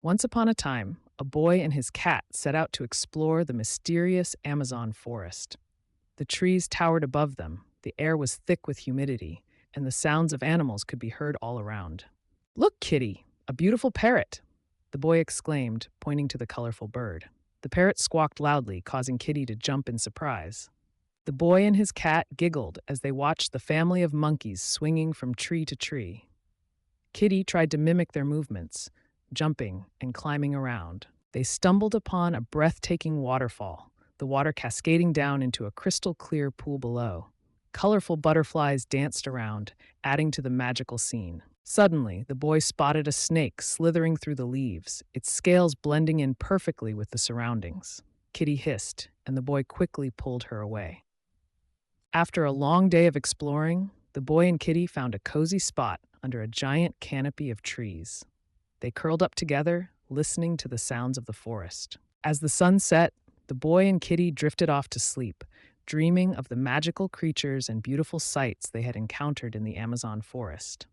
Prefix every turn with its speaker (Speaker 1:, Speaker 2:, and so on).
Speaker 1: Once upon a time, a boy and his cat set out to explore the mysterious Amazon forest. The trees towered above them, the air was thick with humidity, and the sounds of animals could be heard all around. Look, Kitty, a beautiful parrot, the boy exclaimed, pointing to the colorful bird. The parrot squawked loudly, causing Kitty to jump in surprise. The boy and his cat giggled as they watched the family of monkeys swinging from tree to tree. Kitty tried to mimic their movements, jumping and climbing around. They stumbled upon a breathtaking waterfall, the water cascading down into a crystal clear pool below. Colorful butterflies danced around, adding to the magical scene. Suddenly, the boy spotted a snake slithering through the leaves, its scales blending in perfectly with the surroundings. Kitty hissed, and the boy quickly pulled her away. After a long day of exploring, the boy and Kitty found a cozy spot under a giant canopy of trees. They curled up together, listening to the sounds of the forest. As the sun set, the boy and Kitty drifted off to sleep, dreaming of the magical creatures and beautiful sights they had encountered in the Amazon forest.